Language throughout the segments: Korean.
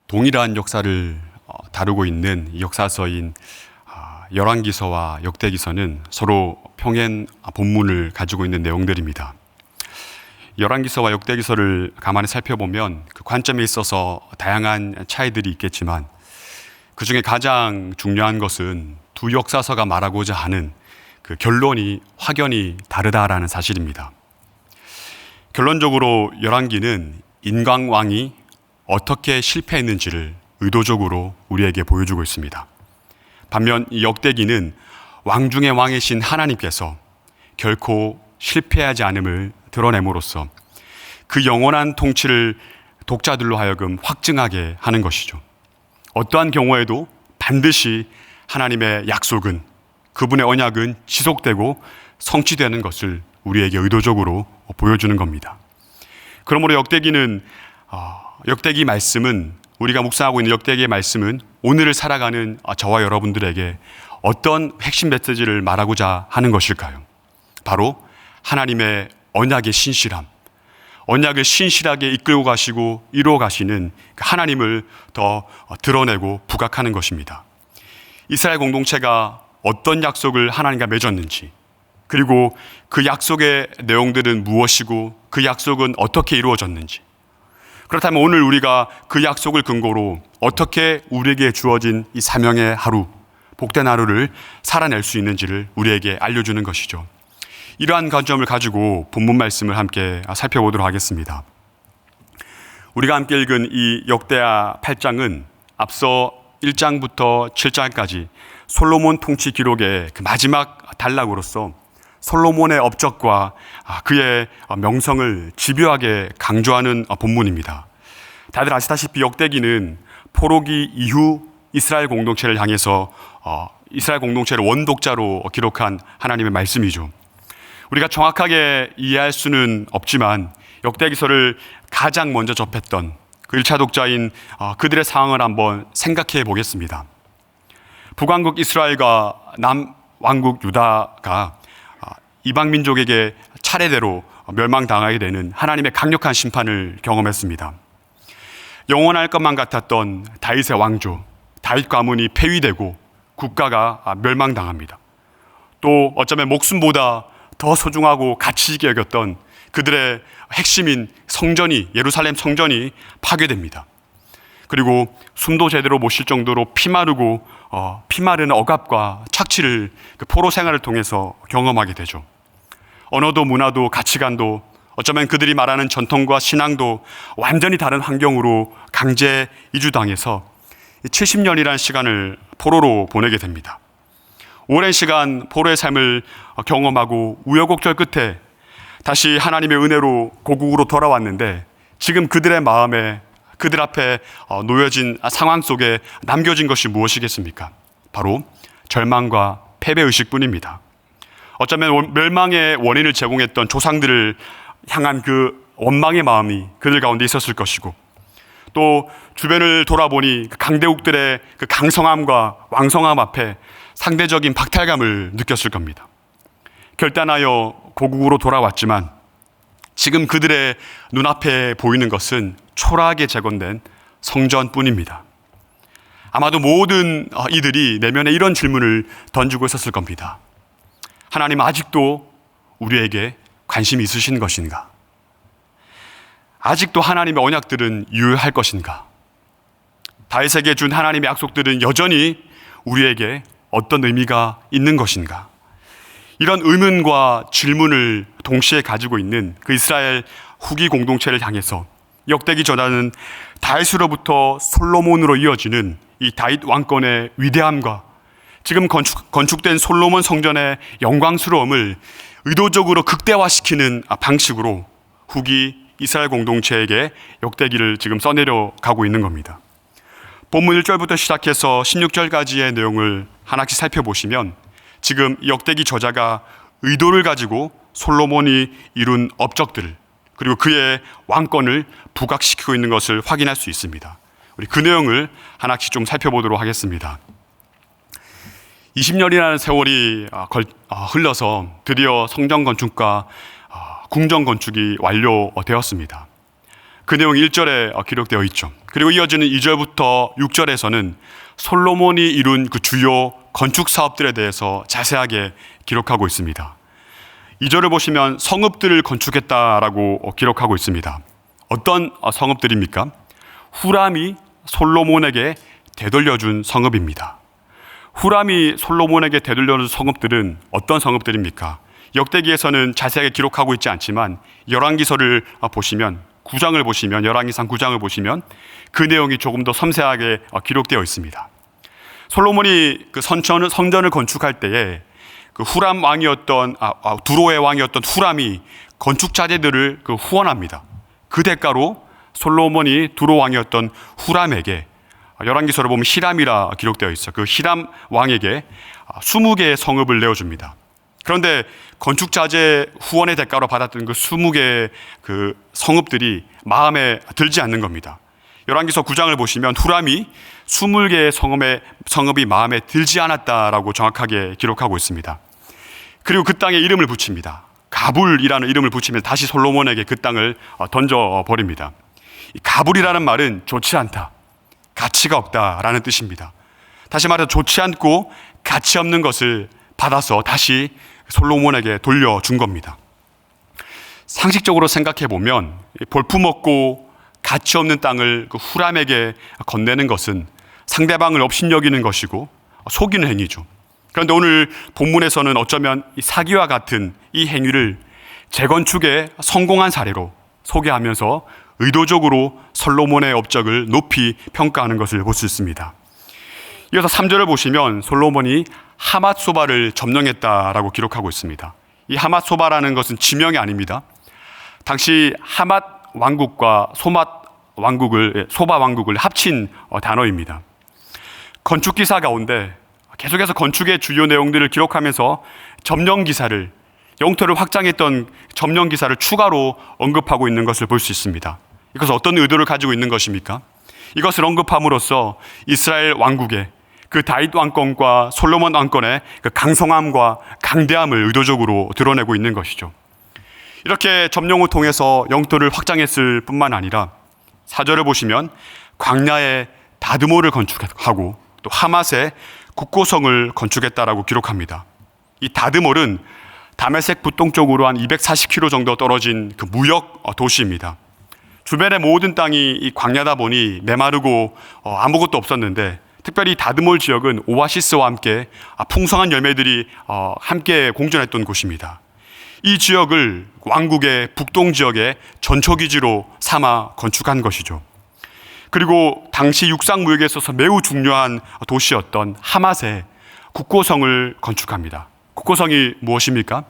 동일한 역사를 다루고 있는 이 역사서인 열왕기서와 역대기서는 서로 평행 본문을 가지고 있는 내용들입니다. 열왕기서와 역대기서를 가만히 살펴보면 그 관점에 있어서 다양한 차이들이 있겠지만 그 중에 가장 중요한 것은 두 역사서가 말하고자 하는 그 결론이 확연히 다르다라는 사실입니다. 결론적으로 열왕기는 인광왕이 어떻게 실패했는지를 의도적으로 우리에게 보여주고 있습니다. 반면 이 역대기는 왕 중의 왕이신 하나님께서 결코 실패하지 않음을 드러냄으로써 그 영원한 통치를 독자들로 하여금 확증하게 하는 것이죠. 어떠한 경우에도 반드시 하나님의 약속은, 그분의 언약은 지속되고 성취되는 것을 우리에게 의도적으로 보여주는 겁니다. 그러므로 역대기 말씀은, 우리가 묵상하고 있는 역대기의 말씀은 오늘을 살아가는 저와 여러분들에게 어떤 핵심 메시지를 말하고자 하는 것일까요? 바로 하나님의 언약의 신실함, 언약을 신실하게 이끌고 가시고 이루어 가시는 하나님을 더 드러내고 부각하는 것입니다. 이스라엘 공동체가 어떤 약속을 하나님과 맺었는지, 그리고 그 약속의 내용들은 무엇이고 그 약속은 어떻게 이루어졌는지, 그렇다면 오늘 우리가 그 약속을 근거로 어떻게 우리에게 주어진 이 사명의 하루, 복된 하루를 살아낼 수 있는지를 우리에게 알려주는 것이죠. 이러한 관점을 가지고 본문 말씀을 함께 살펴보도록 하겠습니다. 우리가 함께 읽은 이 역대하 8장은 앞서 1장부터 7장까지 솔로몬 통치 기록의 그 마지막 단락으로서 솔로몬의 업적과 그의 명성을 집요하게 강조하는 본문입니다. 다들 아시다시피 역대기는 포로기 이후 이스라엘 공동체를 향해서 이스라엘 공동체를 원독자로 기록한 하나님의 말씀이죠. 우리가 정확하게 이해할 수는 없지만 역대기서를 가장 먼저 접했던 그 1차 독자인 그들의 상황을 한번 생각해 보겠습니다. 북왕국 이스라엘과 남왕국 유다가 이방 민족에게 차례대로 멸망당하게 되는 하나님의 강력한 심판을 경험했습니다. 영원할 것만 같았던 다윗의 왕조, 다윗 가문이 폐위되고 국가가 멸망당합니다. 또 어쩌면 목숨보다 더 소중하고 가치 있게 여겼던 그들의 핵심인 성전이, 예루살렘 성전이 파괴됩니다. 그리고 숨도 제대로 못 쉴 정도로 피마른 억압과 착취를 그 포로 생활을 통해서 경험하게 되죠. 언어도 문화도 가치관도, 어쩌면 그들이 말하는 전통과 신앙도 완전히 다른 환경으로 강제 이주당해서 70년이라는 시간을 포로로 보내게 됩니다. 오랜 시간 포로의 삶을 경험하고 우여곡절 끝에 다시 하나님의 은혜로 고국으로 돌아왔는데, 지금 그들의 마음에, 그들 앞에 놓여진 상황 속에 남겨진 것이 무엇이겠습니까? 바로 절망과 패배의식뿐입니다. 어쩌면 멸망의 원인을 제공했던 조상들을 향한 그 원망의 마음이 그들 가운데 있었을 것이고, 또 주변을 돌아보니 강대국들의 그 강성함과 왕성함 앞에 상대적인 박탈감을 느꼈을 겁니다. 결단하여 고국으로 돌아왔지만 지금 그들의 눈앞에 보이는 것은 초라하게 재건된 성전뿐입니다. 아마도 모든 이들이 내면에 이런 질문을 던지고 있었을 겁니다. 하나님, 아직도 우리에게 관심이 있으신 것인가? 아직도 하나님의 언약들은 유효할 것인가? 다윗에게 준 하나님의 약속들은 여전히 우리에게 어떤 의미가 있는 것인가? 이런 의문과 질문을 동시에 가지고 있는 그 이스라엘 후기 공동체를 향해서 역대기 전하는 다윗으로부터 솔로몬으로 이어지는 이 다윗 왕권의 위대함과 지금 건축된 솔로몬 성전의 영광스러움을 의도적으로 극대화시키는 방식으로 후기 이스라엘 공동체에게 역대기를 지금 써내려 가고 있는 겁니다. 본문 1절부터 시작해서 16절까지의 내용을 하나씩 살펴보시면 지금 역대기 저자가 의도를 가지고 솔로몬이 이룬 업적들을, 그리고 그의 왕권을 부각시키고 있는 것을 확인할 수 있습니다. 우리 그 내용을 하나씩 좀 살펴보도록 하겠습니다. 20년이라는 세월이 흘러서 드디어 성전 건축과 궁전 건축이 완료되었습니다. 그 내용이 1절에 기록되어 있죠. 그리고 이어지는 2절부터 6절에서는 솔로몬이 이룬 그 주요 건축 사업들에 대해서 자세하게 기록하고 있습니다. 2절을 보시면 성읍들을 건축했다라고 기록하고 있습니다. 어떤 성읍들입니까? 후람이 솔로몬에게 되돌려준 성읍입니다. 후람이 솔로몬에게 되돌려준 성읍들은 어떤 성읍들입니까? 역대기에서는 자세하게 기록하고 있지 않지만 열왕기서를 보시면 9장을 보시면 열왕기상 9장을 보시면 그 내용이 조금 더 섬세하게 기록되어 있습니다. 솔로몬이 그 성전을 건축할 때에 그 후람 왕이었던 두로의 왕이었던 후람이 건축 자재들을 후원합니다. 그 대가로 솔로몬이 두로 왕이었던 후람에게 열왕기서를 보면 히람이라 기록되어 있어. 그 히람 왕에게 20개의 성읍을 내어줍니다. 그런데 건축 자재 후원의 대가로 받았던 그 20개의 그 성읍들이 마음에 들지 않는 겁니다. 열왕기서 9장을 보시면 후람이 20개의 성읍이 마음에 들지 않았다라고 정확하게 기록하고 있습니다. 그리고 그 땅에 이름을 붙입니다. 가불이라는 이름을 붙이면 다시 솔로몬에게 그 땅을 던져버립니다. 가불이라는 말은 좋지 않다, 가치가 없다라는 뜻입니다. 다시 말해서 좋지 않고 가치 없는 것을 받아서 다시 솔로몬에게 돌려준 겁니다. 상식적으로 생각해 보면 볼품없고 가치 없는 땅을 그 후람에게 건네는 것은 상대방을 업신여기는 것이고 속이는 행위죠. 그런데 오늘 본문에서는 어쩌면 이 사기와 같은 이 행위를 재건축에 성공한 사례로 소개하면서 의도적으로 솔로몬의 업적을 높이 평가하는 것을 볼 수 있습니다. 이어서 3절을 보시면 솔로몬이 하맛소바를 점령했다라고 기록하고 있습니다. 이 하맛소바라는 것은 지명이 아닙니다. 당시 하맛 왕국과 소바 왕국을 합친 단어입니다. 건축 기사 가운데 계속해서 건축의 주요 내용들을 기록하면서 점령 기사를, 영토를 확장했던 점령 기사를 추가로 언급하고 있는 것을 볼 수 있습니다. 이것은 어떤 의도를 가지고 있는 것입니까? 이것을 언급함으로써 이스라엘 왕국의 그 다윗 왕권과 솔로몬 왕권의 그 강성함과 강대함을 의도적으로 드러내고 있는 것이죠. 이렇게 점령을 통해서 영토를 확장했을 뿐만 아니라 4절을 보시면 광야에 다드모를 건축하고 또 하맛에 국고성을 건축했다라고 기록합니다. 이 다드몰은 다메섹 북동쪽으로 한 240km 정도 떨어진 그 무역 도시입니다. 주변의 모든 땅이 이 광야다 보니 메마르고 아무것도 없었는데 특별히 다드몰 지역은 오아시스와 함께 풍성한 열매들이 함께 공존했던 곳입니다. 이 지역을 왕국의 북동 지역의 전초기지로 삼아 건축한 것이죠. 그리고 당시 육상 무역에 있어서 매우 중요한 도시였던 하맛에 국고성을 건축합니다. 국고성이 무엇입니까?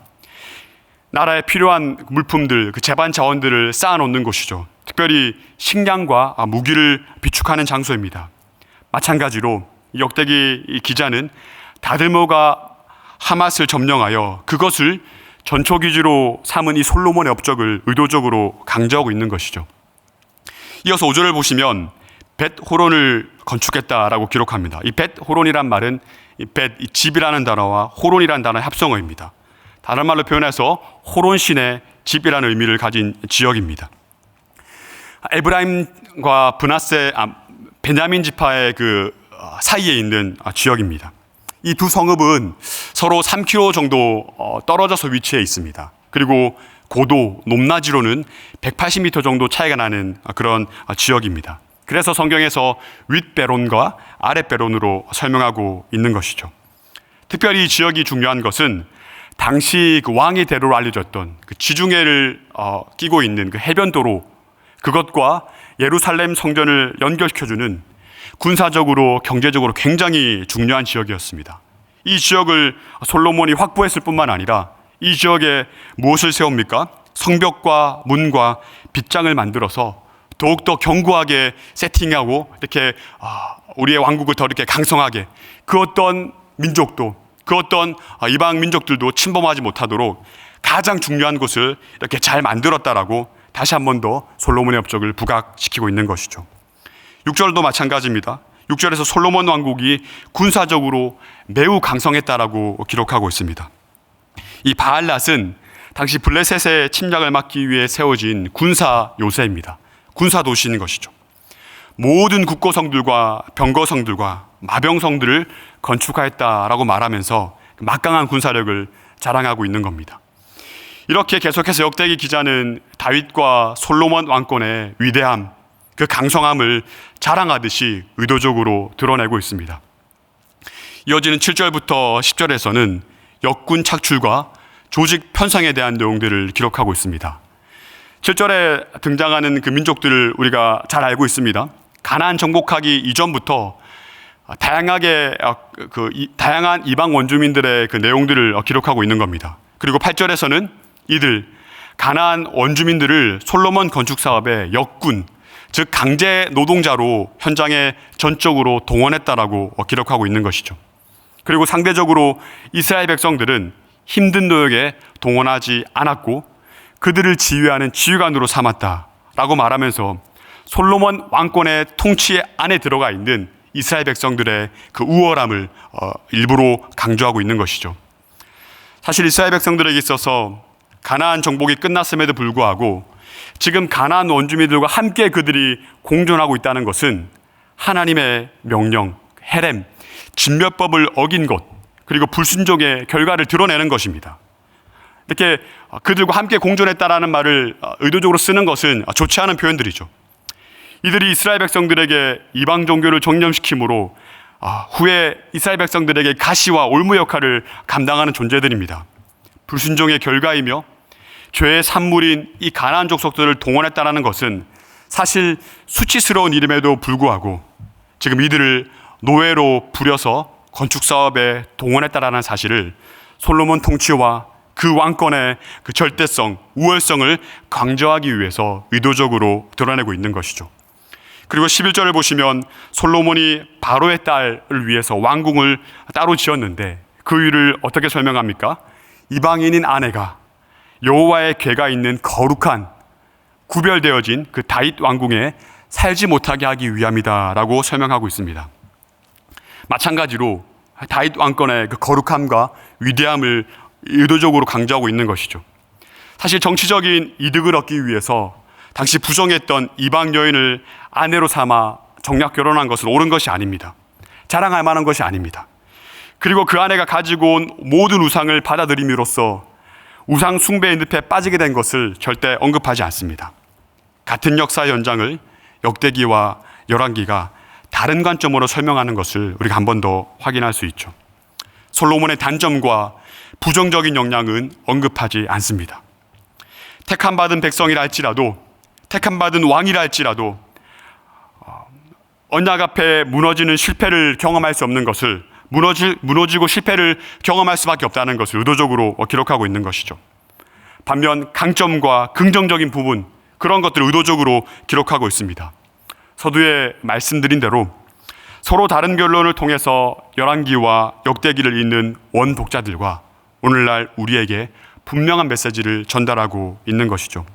나라에 필요한 물품들, 그 재반 자원들을 쌓아놓는 곳이죠. 특별히 식량과 무기를 비축하는 장소입니다. 마찬가지로 역대기 기자는 다드모가 하맛을 점령하여 그것을 전초기지로 삼은 이 솔로몬의 업적을 의도적으로 강조하고 있는 것이죠. 이어서 5절을 보시면 벳호론을 건축했다라고 기록합니다. 이 벳호론이란 말은 이 집이라는 단어와 호론이라는 단어의 합성어입니다. 다른 말로 표현해서 호론신의 집이라는 의미를 가진 지역입니다. 에브라임과 베냐민 지파의 그 사이에 있는 지역입니다. 이 두 성읍은 서로 3km 정도 떨어져서 위치해 있습니다. 그리고 고도, 높낮이로는 180m 정도 차이가 나는 그런 지역입니다. 그래서 성경에서 윗베론과 아랫베론으로 설명하고 있는 것이죠. 특별히 이 지역이 중요한 것은 당시 그 왕의 대로로 알려졌던 그 지중해를 끼고 있는 그 해변도로, 그것과 예루살렘 성전을 연결시켜주는 군사적으로 경제적으로 굉장히 중요한 지역이었습니다. 이 지역을 솔로몬이 확보했을 뿐만 아니라 이 지역에 무엇을 세웁니까? 성벽과 문과 빗장을 만들어서 더욱더 견고하게 세팅하고 이렇게 우리의 왕국을 더 이렇게 강성하게, 그 어떤 민족도, 그 어떤 이방 민족들도 침범하지 못하도록 가장 중요한 곳을 이렇게 잘 만들었다라고 다시 한 번 더 솔로몬의 업적을 부각시키고 있는 것이죠. 6절도 마찬가지입니다. 6절에서 솔로몬 왕국이 군사적으로 매우 강성했다라고 기록하고 있습니다. 이 바알랏은 당시 블레셋의 침략을 막기 위해 세워진 군사 요새입니다. 군사 도시인 것이죠. 모든 국고성들과 병거성들과 마병성들을 건축하였다라고 말하면서 막강한 군사력을 자랑하고 있는 겁니다. 이렇게 계속해서 역대기 기자는 다윗과 솔로몬 왕권의 위대함, 그 강성함을 자랑하듯이 의도적으로 드러내고 있습니다. 이어지는 7절부터 10절에서는 역군 착출과 조직 편성에 대한 내용들을 기록하고 있습니다. 7절에 등장하는 그 민족들을 우리가 잘 알고 있습니다. 가나안 정복하기 이전부터 다양한 이방 원주민들의 그 내용들을 기록하고 있는 겁니다. 그리고 8절에서는 이들 가나안 원주민들을 솔로몬 건축 사업의 역군, 즉 강제 노동자로 현장에 전적으로 동원했다라고 기록하고 있는 것이죠. 그리고 상대적으로 이스라엘 백성들은 힘든 노역에 동원하지 않았고 그들을 지휘하는 지휘관으로 삼았다라고 말하면서 솔로몬 왕권의 통치 안에 들어가 있는 이스라엘 백성들의 그 우월함을 일부러 강조하고 있는 것이죠. 사실 이스라엘 백성들에게 있어서 가나안 정복이 끝났음에도 불구하고 지금 가나안 원주민들과 함께 그들이 공존하고 있다는 것은 하나님의 명령, 헤렘, 진멸법을 어긴 것, 그리고 불순종의 결과를 드러내는 것입니다. 이렇게 그들과 함께 공존했다라는 말을 의도적으로 쓰는 것은 좋지 않은 표현들이죠. 이들이 이스라엘 백성들에게 이방 종교를 정념시킴으로 후에 이스라엘 백성들에게 가시와 올무 역할을 감당하는 존재들입니다. 불순종의 결과이며 죄의 산물인 이 가나안 족속들을 동원했다는 것은 사실 수치스러운 일임에도 불구하고 지금 이들을 노예로 부려서 건축 사업에 동원했다라는 사실을 솔로몬 통치와 그 왕권의 그 절대성, 우월성을 강조하기 위해서 의도적으로 드러내고 있는 것이죠. 그리고 11절을 보시면 솔로몬이 바로의 딸을 위해서 왕궁을 따로 지었는데 그 이유를 어떻게 설명합니까? 이방인인 아내가 여호와의 궤가 있는 거룩한 구별되어진 그 다윗 왕궁에 살지 못하게 하기 위함이다라고 설명하고 있습니다. 마찬가지로 다윗 왕권의 그 거룩함과 위대함을 의도적으로 강조하고 있는 것이죠. 사실 정치적인 이득을 얻기 위해서 당시 부정했던 이방 여인을 아내로 삼아 정략 결혼한 것은 옳은 것이 아닙니다. 자랑할 만한 것이 아닙니다. 그리고 그 아내가 가지고 온 모든 우상을 받아들임으로써 우상 숭배의 늪에 빠지게 된 것을 절대 언급하지 않습니다. 같은 역사 현장을 역대기와 열왕기가 다른 관점으로 설명하는 것을 우리가 한 번 더 확인할 수 있죠. 솔로몬의 단점과 부정적인 영향은 언급하지 않습니다. 택함받은 백성이라 할지라도, 택함받은 왕이라 할지라도 언약 앞에 무너지는 실패를 경험할 수 없는 것을, 무너지고 실패를 경험할 수밖에 없다는 것을 의도적으로 기록하고 있는 것이죠. 반면 강점과 긍정적인 부분, 그런 것들을 의도적으로 기록하고 있습니다. 서두에 말씀드린 대로 서로 다른 결론을 통해서 열왕기와 역대기를 읽는 원독자들과 오늘날 우리에게 분명한 메시지를 전달하고 있는 것이죠.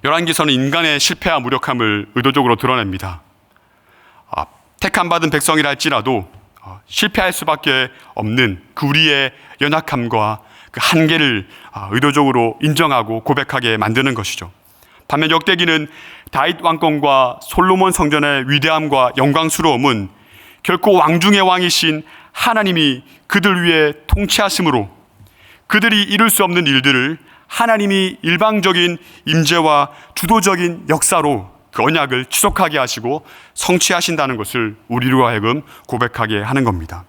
열왕기서는 인간의 실패와 무력함을 의도적으로 드러냅니다. 택함받은 백성이라 할지라도 실패할 수밖에 없는 그 우리의 연약함과 그 한계를 의도적으로 인정하고 고백하게 만드는 것이죠. 반면 역대기는 다윗 왕권과 솔로몬 성전의 위대함과 영광스러움은 결코 왕중의 왕이신 하나님이 그들 위해 통치하심으로 그들이 이룰 수 없는 일들을 하나님이 일방적인 임재와 주도적인 역사로 그 언약을 지속하게 하시고 성취하신다는 것을 우리로 하여금 고백하게 하는 겁니다.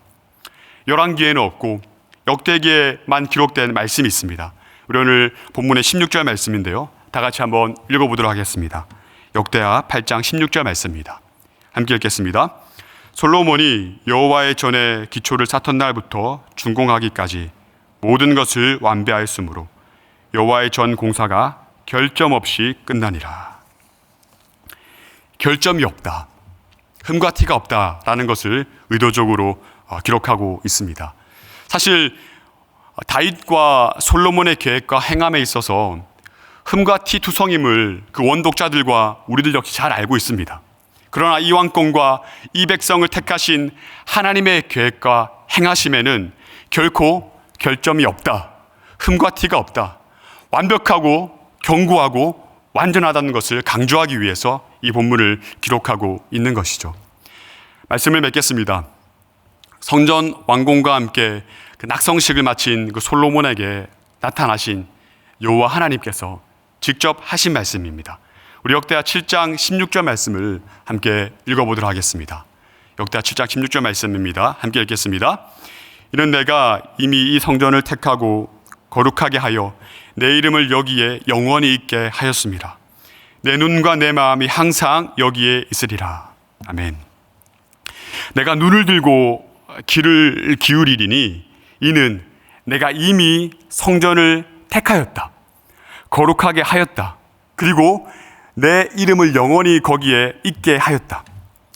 열왕기에는 없고 역대기에만 기록된 말씀이 있습니다. 우리 오늘 본문의 16절 말씀인데요, 다 같이 한번 읽어보도록 하겠습니다. 역대하 8장 16절 말씀입니다. 함께 읽겠습니다. 솔로몬이 여호와의 전에 기초를 쌓던 날부터 준공하기까지 모든 것을 완배하였으므로 여호와의 전 공사가 결점 없이 끝나니라. 결점이 없다, 흠과 티가 없다라는 것을 의도적으로 기록하고 있습니다. 사실 다윗과 솔로몬의 계획과 행함에 있어서 흠과 티 투성임을 그 원독자들과 우리들 역시 잘 알고 있습니다. 그러나 이 왕권과 이 백성을 택하신 하나님의 계획과 행하심에는 결코 결점이 없다, 흠과 티가 없다, 완벽하고 견고하고 완전하다는 것을 강조하기 위해서 이 본문을 기록하고 있는 것이죠. 말씀을 맺겠습니다. 성전 완공과 함께 그 낙성식을 마친 그 솔로몬에게 나타나신 여호와 하나님께서 직접 하신 말씀입니다. 우리 역대하 7장 16절 말씀을 함께 읽어보도록 하겠습니다. 역대하 7장 16절 말씀입니다. 함께 읽겠습니다. 이는 내가 이미 이 성전을 택하고 거룩하게 하여 내 이름을 여기에 영원히 있게 하였습니다. 내 눈과 내 마음이 항상 여기에 있으리라. 아멘. 내가 눈을 들고 귀를 기울이리니 이는 내가 이미 성전을 택하였다. 거룩하게 하였다. 그리고 내 이름을 영원히 거기에 있게 하였다.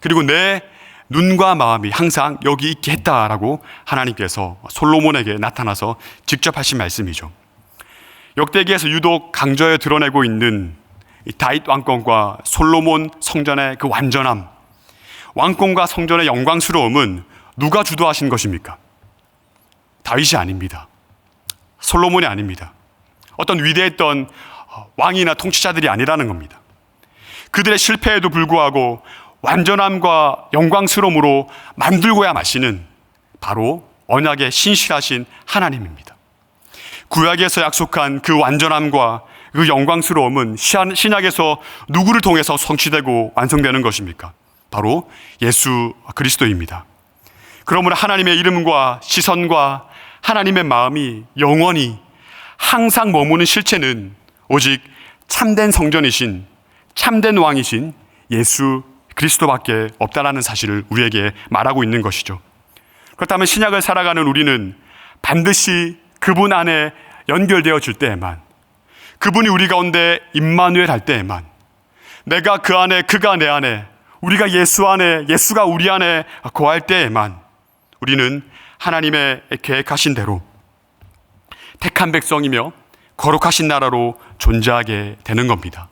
그리고 내 눈과 마음이 항상 여기 있게 했다라고 하나님께서 솔로몬에게 나타나서 직접 하신 말씀이죠. 역대기에서 유독 강조해 드러내고 있는 다윗 왕권과 솔로몬 성전의 그 완전함, 왕권과 성전의 영광스러움은 누가 주도하신 것입니까? 다윗이 아닙니다. 솔로몬이 아닙니다. 어떤 위대했던 왕이나 통치자들이 아니라는 겁니다. 그들의 실패에도 불구하고 완전함과 영광스러움으로 만들고야 마시는 바로 언약의 신실하신 하나님입니다. 구약에서 약속한 그 완전함과 그 영광스러움은 신약에서 누구를 통해서 성취되고 완성되는 것입니까? 바로 예수 그리스도입니다. 그러므로 하나님의 이름과 시선과 하나님의 마음이 영원히 항상 머무는 실체는 오직 참된 성전이신 참된 왕이신 예수 그리스도밖에 없다라는 사실을 우리에게 말하고 있는 것이죠. 그렇다면 신약을 살아가는 우리는 반드시 그분 안에 연결되어질 때에만, 그분이 우리 가운데 임마누엘 할 때에만, 내가 그 안에 그가 내 안에, 우리가 예수 안에 예수가 우리 안에 거할 때에만 우리는 하나님의 계획하신 대로 택한 백성이며 거룩하신 나라로 존재하게 되는 겁니다.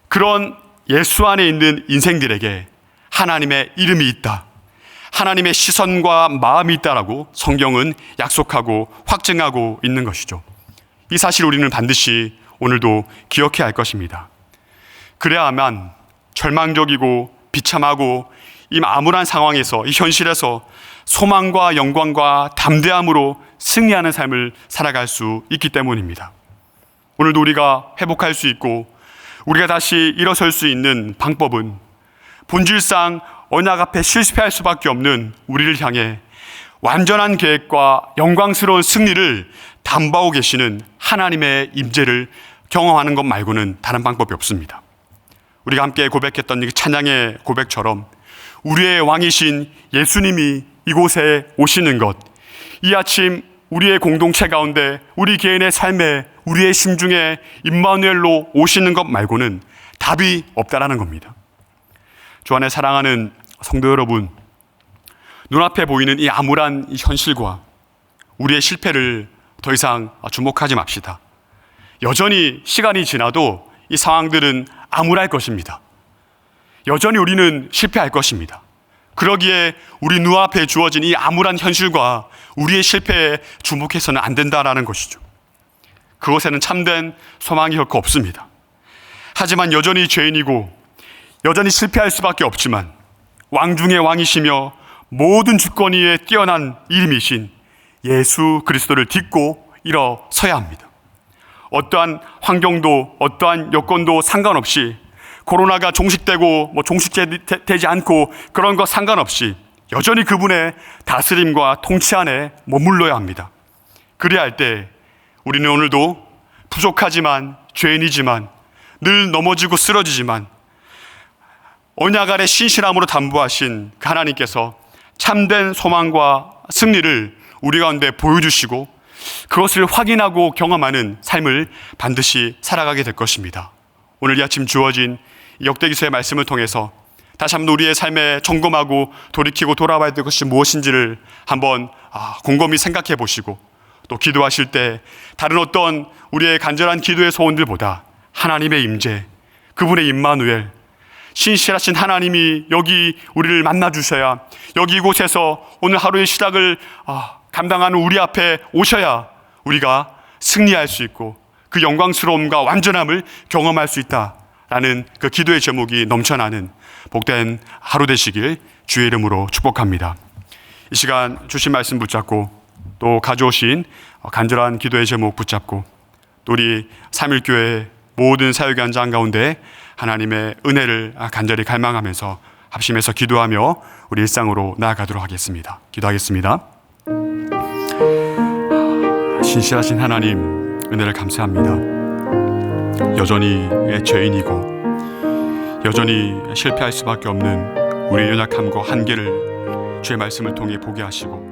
그런 예수 안에 있는 인생들에게 하나님의 이름이 있다, 하나님의 시선과 마음이 있다라고 성경은 약속하고 확증하고 있는 것이죠. 이 사실을 우리는 반드시 오늘도 기억해야 할 것입니다. 그래야만 절망적이고 비참하고 이 암울한 상황에서, 이 현실에서 소망과 영광과 담대함으로 승리하는 삶을 살아갈 수 있기 때문입니다. 오늘도 우리가 회복할 수 있고 우리가 다시 일어설 수 있는 방법은 본질상 언약 앞에 실패할 수밖에 없는 우리를 향해 완전한 계획과 영광스러운 승리를 담보하고 계시는 하나님의 임재를 경험하는 것 말고는 다른 방법이 없습니다. 우리가 함께 고백했던 이 찬양의 고백처럼 우리의 왕이신 예수님이 이곳에 오시는 것, 이 아침 우리의 공동체 가운데, 우리 개인의 삶에, 우리의 심중에 임마누엘로 오시는 것 말고는 답이 없다라는 겁니다. 주 안에 사랑하는 성도 여러분, 눈앞에 보이는 이 암울한 이 현실과 우리의 실패를 더 이상 주목하지 맙시다. 여전히 시간이 지나도 이 상황들은 암울할 것입니다. 여전히 우리는 실패할 것입니다. 그러기에 우리 눈앞에 주어진 이 암울한 현실과 우리의 실패에 주목해서는 안 된다라는 것이죠. 그것에는 참된 소망이 결코 없습니다. 하지만 여전히 죄인이고 여전히 실패할 수밖에 없지만 왕 중의 왕이시며 모든 주권 위에 뛰어난 이름이신 예수 그리스도를 딛고 일어서야 합니다. 어떠한 환경도 어떠한 여건도 상관없이, 코로나가 종식되고 종식되지 않고 그런 것 상관없이 여전히 그분의 다스림과 통치 안에 머물러야 합니다. 그래야 할 때 우리는 오늘도 부족하지만, 죄인이지만, 늘 넘어지고 쓰러지지만 언약 아래 신실함으로 담보하신 그 하나님께서 참된 소망과 승리를 우리 가운데 보여주시고 그것을 확인하고 경험하는 삶을 반드시 살아가게 될 것입니다. 오늘 이 아침 주어진 역대기서의 말씀을 통해서 다시 한번 우리의 삶에 점검하고 돌이키고 돌아봐야 될 것이 무엇인지를 한번 곰곰이 생각해 보시고, 또 기도하실 때 다른 어떤 우리의 간절한 기도의 소원들보다 하나님의 임재, 그분의 임마누엘, 신실하신 하나님이 여기 우리를 만나주셔야, 여기 이곳에서 오늘 하루의 시작을 감당하는 우리 앞에 오셔야 우리가 승리할 수 있고 그 영광스러움과 완전함을 경험할 수 있다라는 그 기도의 제목이 넘쳐나는 복된 하루 되시길 주의 이름으로 축복합니다. 이 시간 주신 말씀 붙잡고 또 가져오신 간절한 기도의 제목 붙잡고 또 우리 삼일교회 모든 사역의 현장 가운데 하나님의 은혜를 간절히 갈망하면서 합심해서 기도하며 우리 일상으로 나아가도록 하겠습니다. 기도하겠습니다. 신실하신 하나님, 은혜를 감사합니다. 여전히 죄인이고 여전히 실패할 수밖에 없는 우리의 연약함과 한계를 주의 말씀을 통해 보게 하시고